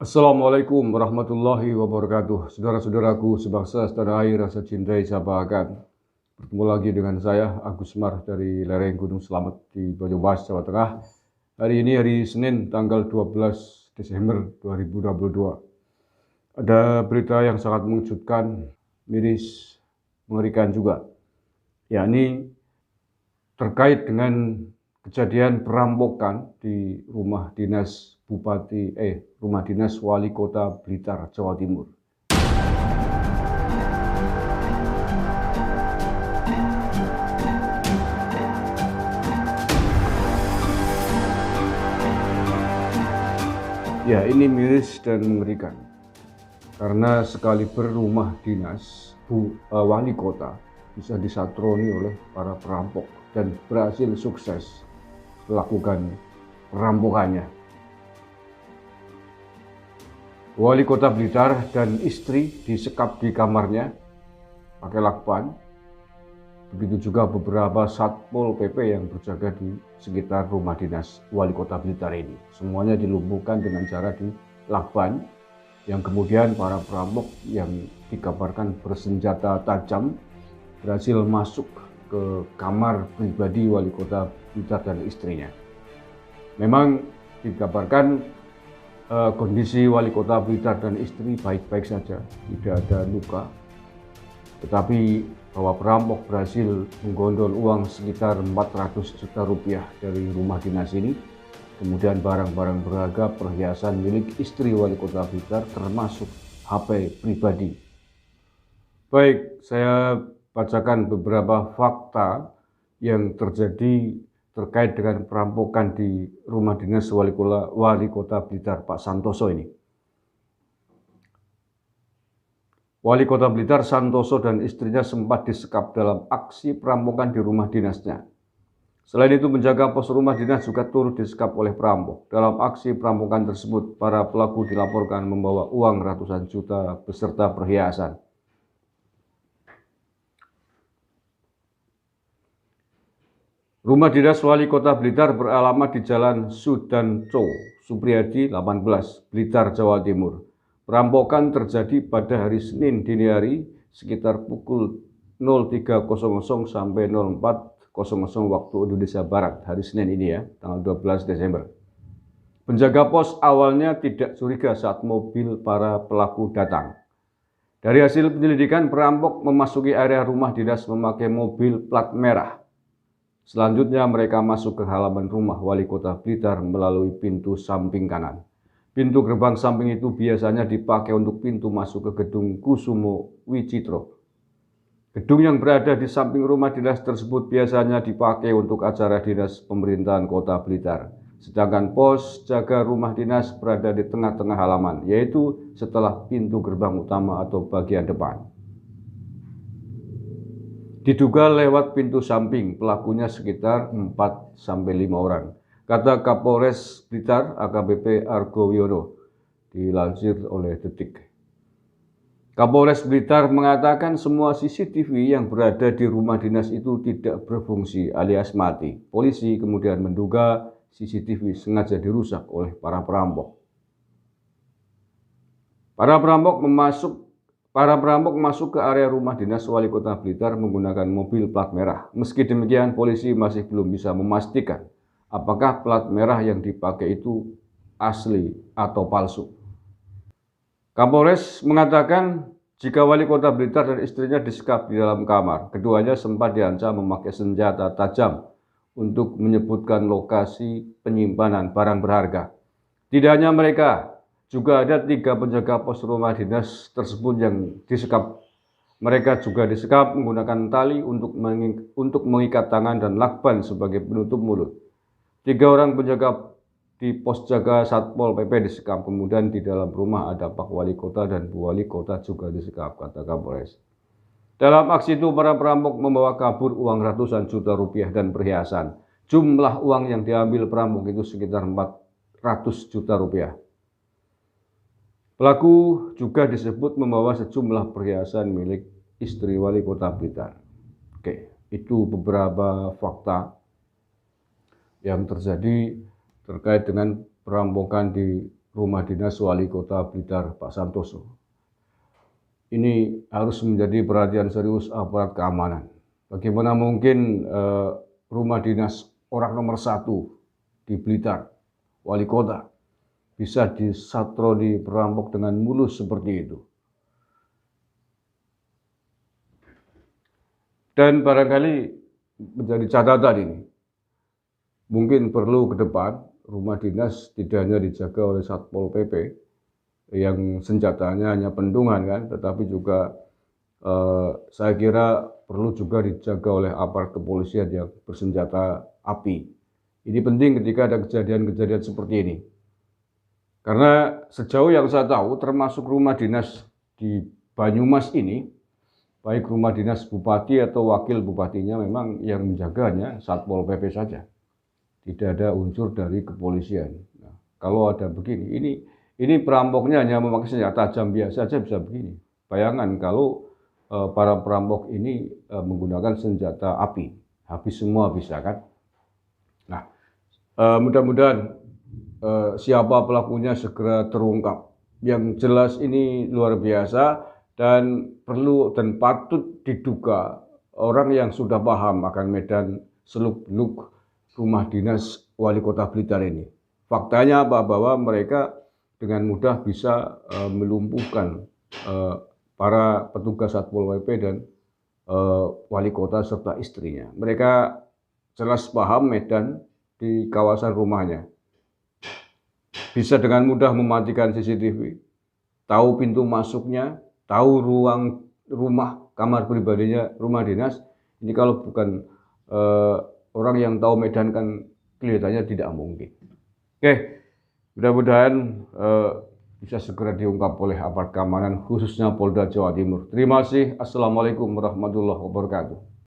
Assalamualaikum warahmatullahi wabarakatuh. Saudara-saudaraku sebangsa setanah air, rasa cintai saya banggakan. Bertemu lagi dengan saya Agus Mar dari lereng Gunung Slamet di Banyumas, Jawa Tengah. Hari ini hari Senin tanggal 12 Desember 2022. Ada berita yang sangat mengejutkan, miris, mengerikan juga, yakni terkait dengan kejadian perampokan di rumah dinas rumah dinas Wali Kota Blitar, Jawa Timur. Ya, ini miris dan mengerikan. Karena sekaliber rumah dinas wali kota bisa disatroni oleh para perampok dan berhasil sukses melakukan perampokannya. Wali Kota Blitar dan istri disekap di kamarnya pakai lakban. Begitu juga beberapa Satpol PP yang berjaga di sekitar rumah dinas Wali Kota Blitar ini. Semuanya dilumpuhkan dengan cara dilakban, yang kemudian para perampok yang dikabarkan bersenjata tajam berhasil masuk ke kamar pribadi Wali Kota Blitar dan istrinya. Memang dikabarkan kondisi Wali Kota Blitar dan istri baik-baik saja, tidak ada luka. Tetapi bahwa perampok berhasil menggondol uang sekitar 400 juta rupiah dari rumah dinas ini, kemudian barang-barang berharga perhiasan milik istri Wali Kota Blitar termasuk HP pribadi. Baik, saya bacakan beberapa fakta yang terjadi terkait dengan perampokan di rumah dinas Wali Kota Blitar, Pak Santoso ini. Wali Kota Blitar Santoso dan istrinya sempat disekap dalam aksi perampokan di rumah dinasnya. Selain itu, penjaga pos rumah dinas juga turut disekap oleh perampok. Dalam aksi perampokan tersebut, para pelaku dilaporkan membawa uang ratusan juta beserta perhiasan. Rumah dinas Wali Kota Blitar beralamat di Jalan Sudanco Supriyadi 18, Blitar, Jawa Timur. Perampokan terjadi pada hari Senin dini hari sekitar pukul 03.00 sampai 04.00 waktu Indonesia Barat, hari Senin ini ya, tanggal 12 Desember. Penjaga pos awalnya tidak curiga saat mobil para pelaku datang. Dari hasil penyelidikan, perampok memasuki area rumah dinas memakai mobil plat merah. Selanjutnya mereka masuk ke halaman rumah Wali Kota Blitar melalui pintu samping kanan. Pintu gerbang samping itu biasanya dipakai untuk pintu masuk ke gedung Kusumo Wicitro. Gedung yang berada di samping rumah dinas tersebut biasanya dipakai untuk acara dinas pemerintahan Kota Blitar. Sedangkan pos jaga rumah dinas berada di tengah-tengah halaman, yaitu setelah pintu gerbang utama atau bagian depan. Diduga lewat pintu samping, pelakunya sekitar 4-5 orang, kata Kapolres Blitar AKBP Argo Wiono, dilansir oleh Detik. Kapolres Blitar mengatakan semua CCTV yang berada di rumah dinas itu tidak berfungsi alias mati. Polisi kemudian menduga CCTV sengaja dirusak oleh para perampok. Para perampok masuk ke area rumah dinas Wali Kota Blitar menggunakan mobil plat merah. Meski demikian, polisi masih belum bisa memastikan apakah plat merah yang dipakai itu asli atau palsu. Kapolres mengatakan jika Wali Kota Blitar dan istrinya disekap di dalam kamar, keduanya sempat diancam memakai senjata tajam untuk menyebutkan lokasi penyimpanan barang berharga. Tidak hanya mereka, juga ada 3 penjaga pos rumah dinas tersebut yang disekap. Mereka juga disekap menggunakan tali untuk mengikat tangan dan lakban sebagai penutup mulut. 3 orang penjaga di pos jaga Satpol PP disekap. Kemudian di dalam rumah ada Pak Wali Kota dan Bu Wali Kota juga disekap, kata Kapolres. Dalam aksi itu para perampok membawa kabur uang ratusan juta rupiah dan perhiasan. Jumlah uang yang diambil perampok itu sekitar 400 juta rupiah. Pelaku juga disebut membawa sejumlah perhiasan milik istri Wali Kota Blitar. Oke, itu beberapa fakta yang terjadi terkait dengan perampokan di rumah dinas Wali Kota Blitar Pak Santoso. Ini harus menjadi perhatian serius aparat keamanan. Bagaimana mungkin rumah dinas orang nomor 1 di Blitar, Wali Kota, bisa disatroni perampok dengan mulus seperti itu. Dan barangkali menjadi catatan ini, mungkin perlu ke depan rumah dinas tidak hanya dijaga oleh Satpol PP yang senjatanya hanya pentungan kan, tetapi juga saya kira perlu juga dijaga oleh aparat kepolisian yang bersenjata api. Ini penting ketika ada kejadian-kejadian seperti ini. Karena sejauh yang saya tahu, termasuk rumah dinas di Banyumas ini, baik rumah dinas bupati atau wakil bupatinya memang yang menjaganya Satpol PP saja. Tidak ada unsur dari kepolisian. Nah, kalau ada begini, ini perampoknya hanya memakai senjata tajam biasa saja bisa begini. Bayangkan kalau para perampok ini menggunakan senjata api, habis semua bisa kan? Nah, mudah-mudahan siapa pelakunya segera terungkap. Yang jelas ini luar biasa dan perlu dan patut diduga orang yang sudah paham akan medan seluk-beluk rumah dinas Wali Kota Blitar ini. Faktanya apa? Bahwa mereka dengan mudah bisa melumpuhkan para petugas Satpol PP dan Wali Kota serta istrinya. Mereka jelas paham medan di kawasan rumahnya. Bisa dengan mudah mematikan CCTV, tahu pintu masuknya, tahu ruang rumah, kamar pribadinya, rumah dinas. Ini kalau bukan orang yang tahu medan kan kelihatannya tidak mungkin. Oke, mudah-mudahan bisa segera diungkap oleh aparat keamanan khususnya Polda Jawa Timur. Terima kasih. Assalamualaikum warahmatullahi wabarakatuh.